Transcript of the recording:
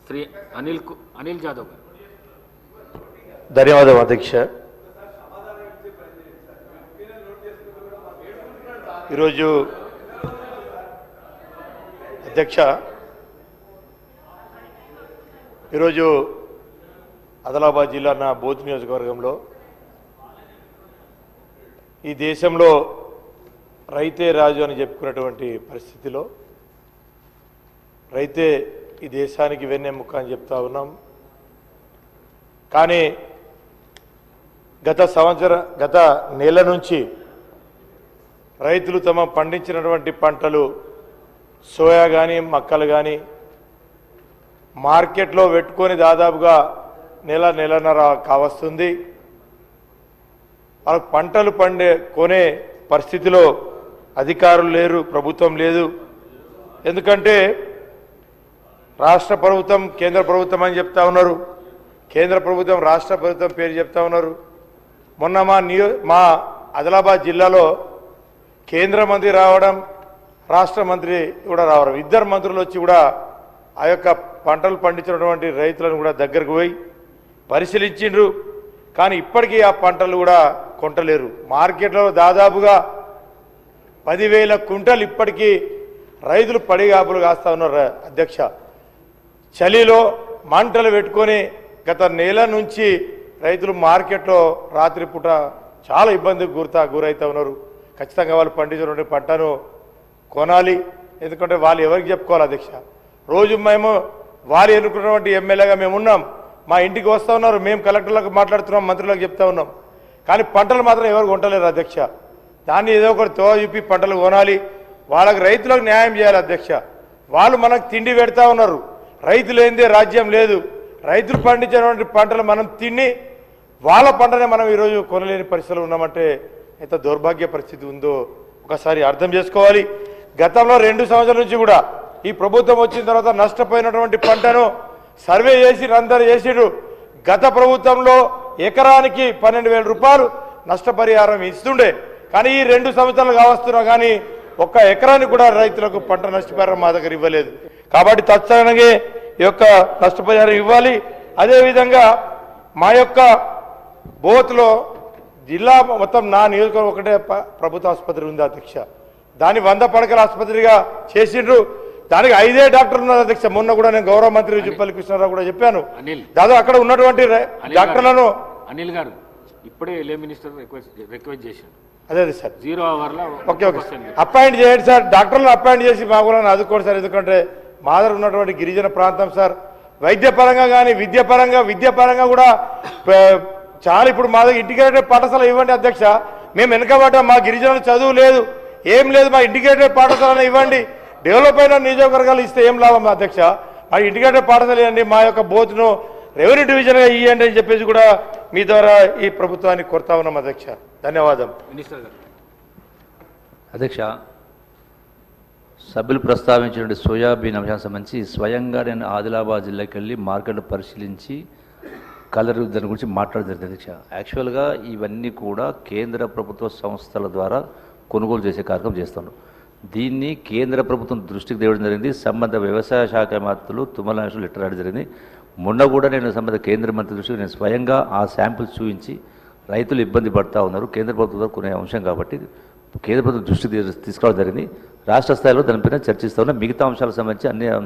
శ్రీ అనిల్ జాదవ్. ధన్యవాదాలు అధ్యక్ష. ఈరోజు అధ్యక్ష ఆదిలాబాద్ జిల్లా నా బోధ్ నియోజకవర్గంలో ఈ దేశంలో రైతే రాజు అని చెప్పుకున్నటువంటి పరిస్థితిలో రైతే ఈ దేశానికి వెన్నెముక అని చెప్తా ఉన్నాం. కానీ గత నెల నుంచి రైతులు తమ పండించినటువంటి పంటలు సోయా కానీ మక్కలు కానీ మార్కెట్లో పెట్టుకొని దాదాపుగా నెలన్నర కావస్తుంది. వాళ్ళకు పంటలు కొనే పరిస్థితిలో అధికారులు లేరు, ప్రభుత్వం లేదు. ఎందుకంటే రాష్ట్ర ప్రభుత్వం కేంద్ర ప్రభుత్వం అని చెప్తా ఉన్నారు, కేంద్ర ప్రభుత్వం రాష్ట్ర ప్రభుత్వం పేరు చెప్తా ఉన్నారు. మొన్న మా ఆదిలాబాద్ జిల్లాలో కేంద్ర మంత్రి రావడం, రాష్ట్ర మంత్రి కూడా రావడం, ఇద్దరు మంత్రులు వచ్చి కూడా ఆ యొక్క పంటలు పండించినటువంటి రైతులను కూడా దగ్గరకు పోయి పరిశీలించిండ్రు. కానీ ఇప్పటికీ ఆ పంటలు కూడా కొంటలేరు. మార్కెట్లో దాదాపుగా 10,000 కుంటలు ఇప్పటికీ రైతులు పడిగాపులు కాస్తా ఉన్నారు. అధ్యక్ష, చలిలో మంటలు పెట్టుకొని గత నెల నుంచి రైతులు మార్కెట్లో రాత్రిపూట చాలా ఇబ్బందికి గురవుతూ ఉన్నారు. ఖచ్చితంగా వాళ్ళు పండించినటువంటి పంటను కొనాలి. ఎందుకంటే వాళ్ళు ఎవరికి చెప్పుకోవాలి అధ్యక్ష? రోజు మేము వారు ఎన్నుకున్నటువంటి ఎమ్మెల్యేగా మేము ఉన్నాం, మా ఇంటికి వస్తూ ఉన్నారు, మేము కలెక్టర్లకు మాట్లాడుతున్నాం, మంత్రులకు చెప్తా ఉన్నాం. కానీ పంటలు మాత్రం ఎవరు కొంటలేరు అధ్యక్ష. దాన్ని ఏదో ఒకటి చూపి పంటలు కొనాలి, వాళ్ళకి రైతులకు న్యాయం చేయాలి అధ్యక్ష. వాళ్ళు మనకు తిండి పెడతా ఉన్నారు, రైతులు ఏందే రాజ్యం లేదు. రైతులు పండించినటువంటి పంటలు మనం తిని వాళ్ళ పంటనే మనం ఈరోజు కొనలేని పరిస్థితులు ఉన్నామంటే ఎంత దౌర్భాగ్య పరిస్థితి ఉందో ఒకసారి అర్థం చేసుకోవాలి. గతంలో 2 సంవత్సరాల నుంచి కూడా ఈ ప్రభుత్వం వచ్చిన తర్వాత నష్టపోయినటువంటి పంటను సర్వే చేసి అందరూ చేసిరు. గత ప్రభుత్వంలో ఎకరానికి 12,000 రూపాయలు నష్టపరిహారం ఇస్తుండే. కానీ ఈ 2 సంవత్సరాలు కావస్తున్నా కానీ ఒక్క ఎకరానికి కూడా రైతులకు పంట నష్టపరిహారం మా దగ్గర ఇవ్వలేదు. కాబట్టి తక్షణంగా ఈ యొక్క నష్టపరిహారం ఇవ్వాలి. అదేవిధంగా మా యొక్క బోత్లో జిల్లా మొత్తం నా నియోజకవర్గం ఒకటే ప్రభుత్వ ఆసుపత్రి ఉంది అధ్యక్ష. దాన్ని 100 పడకల ఆసుపత్రిగా చేసిండ్రు. దానికి 5 డాక్టర్లు ఉన్నారు అధ్యక్ష. మొన్న కూడా నేను గౌరవ మంత్రి జుప్పల్లి కృష్ణారావు కూడా చెప్పాను. దాదాపు అక్కడ ఉన్నటువంటి డాక్టర్లను అనిల్ గారు ఇప్పుడే ఎల్ఏ మినిస్టర్ రిక్వెస్ట్ చేశారు. అదే సార్ 0 అవర్లో ఓకే అపాయింట్ చేయండి సార్, డాక్టర్లను అపాయింట్ చేసి మా కూడా ఆదుకోండి సార్. ఎందుకంటే మా దగ్గర ఉన్నటువంటి గిరిజన ప్రాంతం సార్, వైద్యపరంగా కానీ విద్యాపరంగా కూడా చాలా ఇప్పుడు మా దగ్గర ఇంటిగ్రేటెడ్ పాఠశాల ఇవ్వండి అధ్యక్ష. మేము వెనకబడ్డాం, మా గిరిజనులు చదువు లేదు, ఏం లేదు, మా ఇంటిగ్రేటెడ్ పాఠశాలను ఇవ్వండి. డెవలప్ అయిన నియోజకవర్గాలు ఇస్తే ఏం లాభం అధ్యక్ష? మా ఇంటిగ్రేటెడ్ పాఠశాల ఇవ్వండి, మా యొక్క బోత్ను రెవెన్యూ డివిజన్గా ఇవ్వండి అని చెప్పేసి కూడా మీ ద్వారా ఈ ప్రభుత్వాన్ని కోరుతా ఉన్నాం అధ్యక్ష. ధన్యవాదం. మినిస్టర్ గారు. అధ్యక్ష, సభ్యులు ప్రస్తావించిన సోయాబీన్ అంశానికి సంబంధించి స్వయంగా నేను ఆదిలాబాద్ జిల్లాకి వెళ్ళి మార్కెట్ పరిశీలించి కలర్ దాని గురించి మాట్లాడడం జరిగింది అధ్యక్ష. యాక్చువల్గా ఇవన్నీ కూడా కేంద్ర ప్రభుత్వ సంస్థల ద్వారా కొనుగోలు చేసే కార్యక్రమం చేస్తున్నారు. దీన్ని కేంద్ర ప్రభుత్వం దృష్టికి తేవడం జరిగింది. సంబంధ వ్యవసాయ శాఖ మంత్రులు తుమ్మల నాగేశ్వరరావు లెటర్ రాయడం జరిగింది. మొన్న కూడా నేను సంబంధ కేంద్ర మంత్రి దృష్టికి నేను స్వయంగా ఆ శాంపిల్స్ చూపించి రైతులు ఇబ్బంది పడుతూ ఉన్నారు, కేంద్ర ప్రభుత్వం కొనే అంశం కాబట్టి కేంద్ర ప్రభుత్వం దృష్టికి తీసుకురావడం జరిగింది. రాష్ట్ర స్థాయిలో దానిపైన చర్చిస్తూ ఉన్న మిగతా అంశాలకు సంబంధించి అన్ని